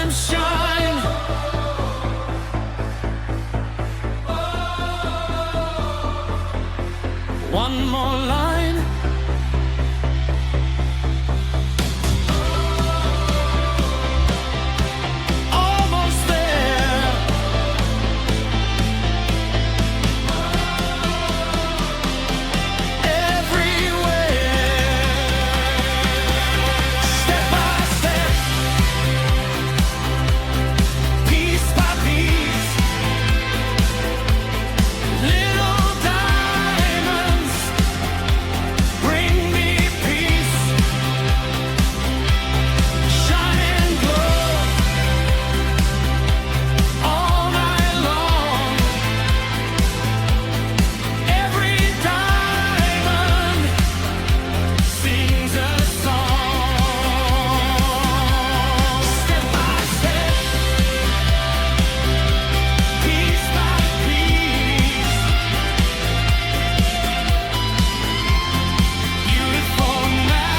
time shine. One more line. Almost there. Everywhere. Step by step. Piece by piece. Little diamonds bring me peace. Shine and glow all night long. Every diamond sings a song. Step by step, piece by piece. Beautiful masterpiece.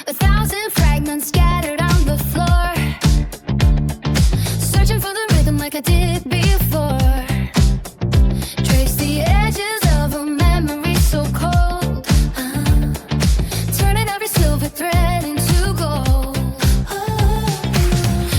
1,000 fragments scattered on the floor, searching for the rhythm like I did before. Trace the edges of a memory so cold, turning every silver thread into gold.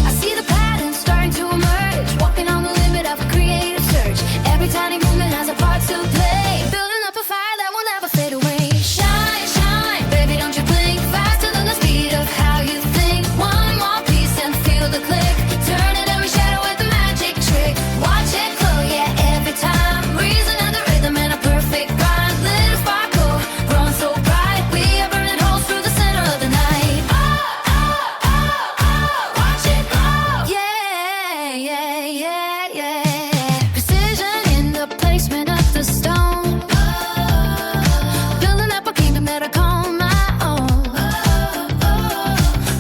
I see the patterns starting to emerge, walking on the limit of a creative search. Every tiny movement has a part to play, building up a fire that will never fade away. Shine, shine, baby, don't you blink, faster than the speed of how you think. One more piece and feel the click, turning every shadow with a magic trick. Watch it glow, yeah, every time. Reason and the rhythm and a perfect rhyme. Little sparkle, growing so bright. We are burning holes through the center of the night. Oh, oh, oh, oh, watch it glow. Yeah, yeah, yeah, yeah. Precision in the placement of the stone, building up a kingdom that I call my own.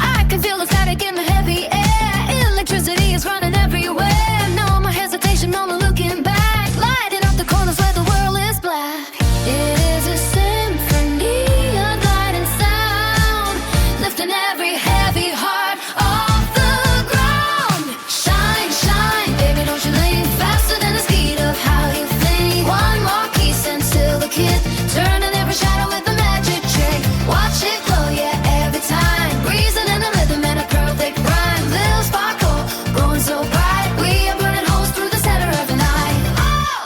I can feel the static in the heavy air. Electricity is running everywhere. No more hesitation, no more looking back. Lighting up the corners where the world is black. It is a symphony of light and sound, lifting every heavy heart off the ground. Shine, shine, baby, don't you lean, faster than the speed of how you think. One more piece and seal the kit, turning every shadow with a magic trick. Watch it glow, yeah, every time. Reason and the rhythm and a perfect rhyme. Little sparkle, growing so bright. We are burning holes through the center of the night. Oh,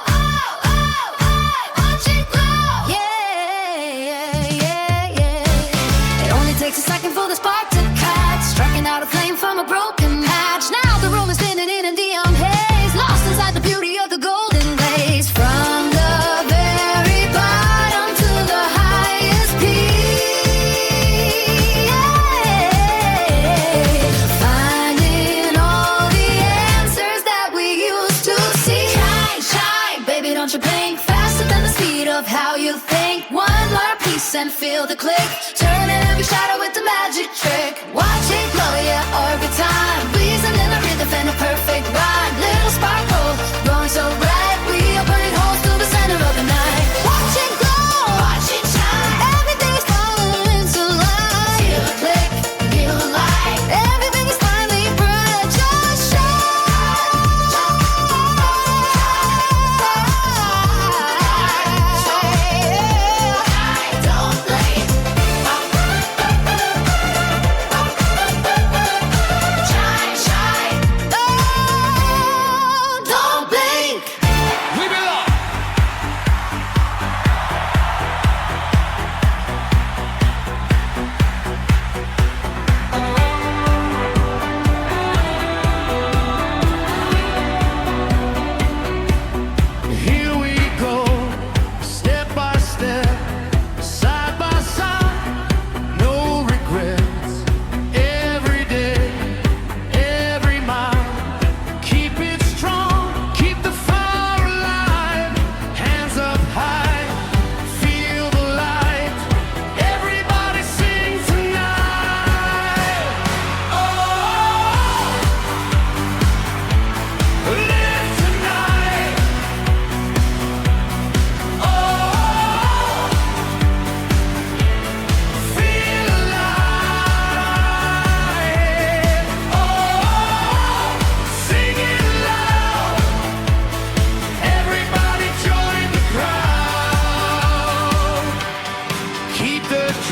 oh, oh, oh, watch it glow. Yeah, yeah, yeah, yeah. It only takes a second for the spark to catch, striking out a flame from a broken match. Now the room is spinning in a neon haze, lost inside the beauty of the golden glaze. From the very bottom to the highest peak, finding all the answers that we used to see. Shine, shine, baby, don't you blink, faster than the speed of how you think. One more piece and feel the click, turning every shadow with the magic trick. Watch it glow, yeah, every time. Reason in the rhythm and a perfect rhyme. Little sparkle, growing so bright. We are burning holes through the center of the night. Watch it glow, watch it shine. Everything is falling into light. Feel the click, feel the light. Everything is finally bright. Just shine. Don't blame. Shine, shine.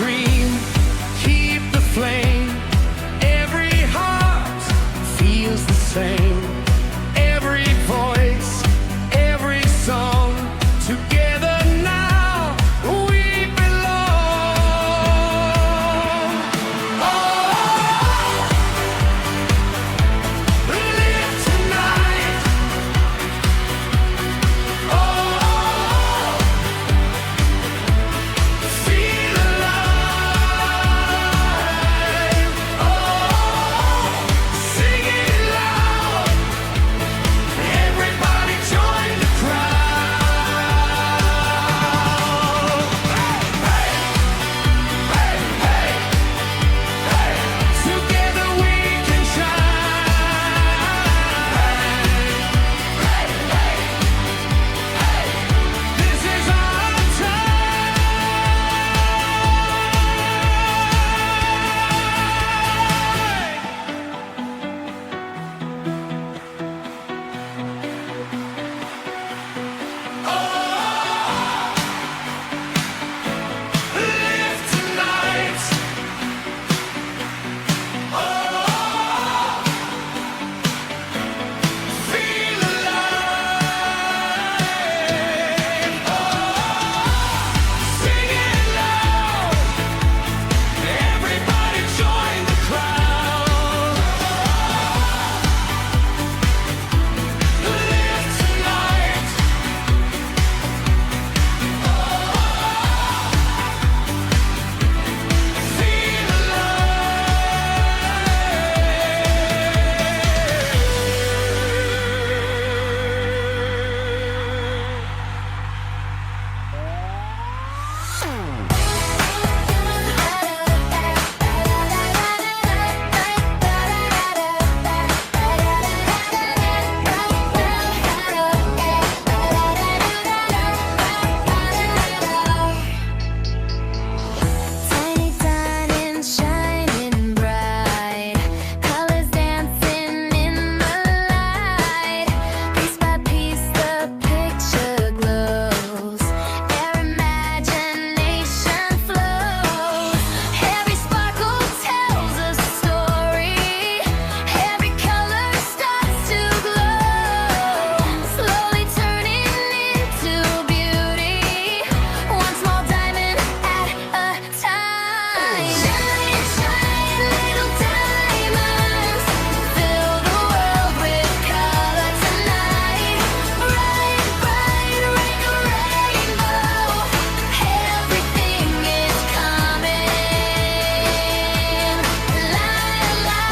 dream, keep the flame. Every heart feels the same. Every voice, every song, together now we belong. Oh, live tonight. Oh, feel alive. Oh, sing it loud. Everybody join the crowd. Hey, hey, hey, hey, hey. Together we can shine. Hey, hey, hey. This is our time. Live tonight. Oh, feel alive. Oh, sing it loud. Everybody join the crowd. Live tonight. Feel alive. Tiny diamonds shining bright, colors dancing in the light. Piece by piece, the picture glows. Their imagination flows. Every sparkle tells a story. Every color starts to glow, slowly turning into beauty. One small diamond at a time. Shine, shine, little diamonds, fill the world with color tonight. Bright, bright, like a rainbow. Everything is coming. La la la.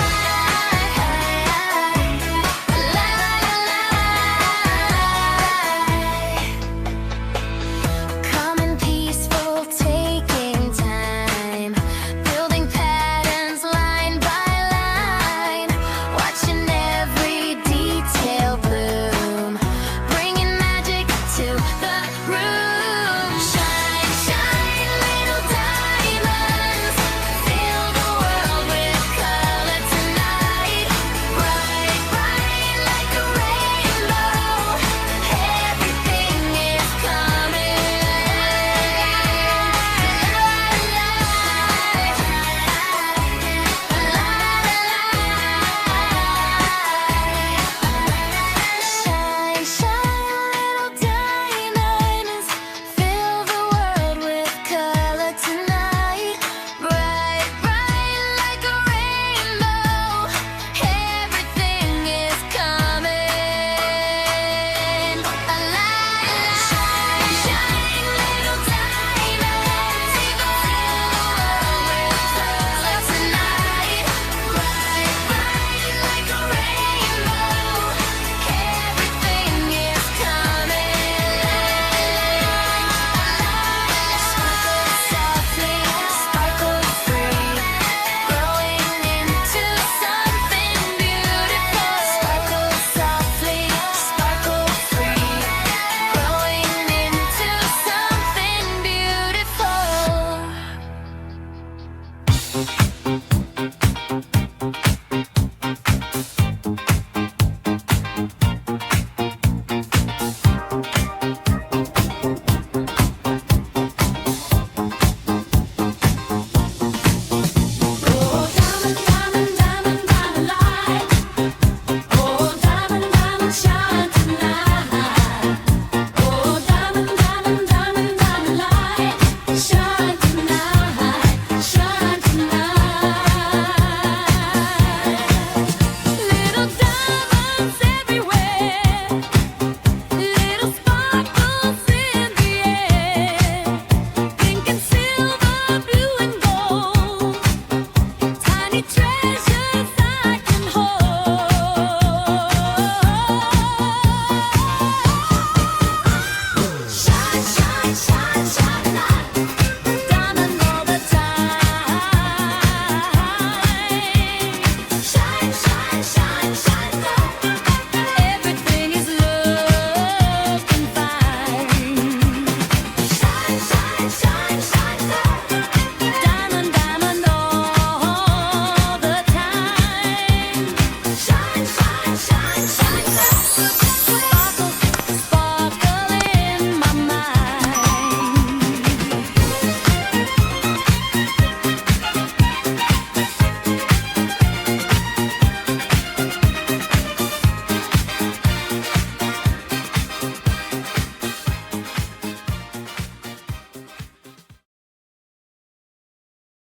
Calm and peaceful, taking time, building patterns line by line, watching every detail bloom, bringing magic to the room. Shine, shine, little diamonds, fill the world with color tonight. Bright, bright, like a rainbow. Everything is coming. Shine, shine, little diamonds, fill the world with color tonight. Bright, bright, like a rainbow. Everything is coming alive. Shine, shine, little diamonds, fill the world with color tonight. Bright, bright, like a rainbow. Everything is coming. Sparkle softly, sparkle free, growing into something beautiful. Sparkle softly, sparkle free, growing into something beautiful.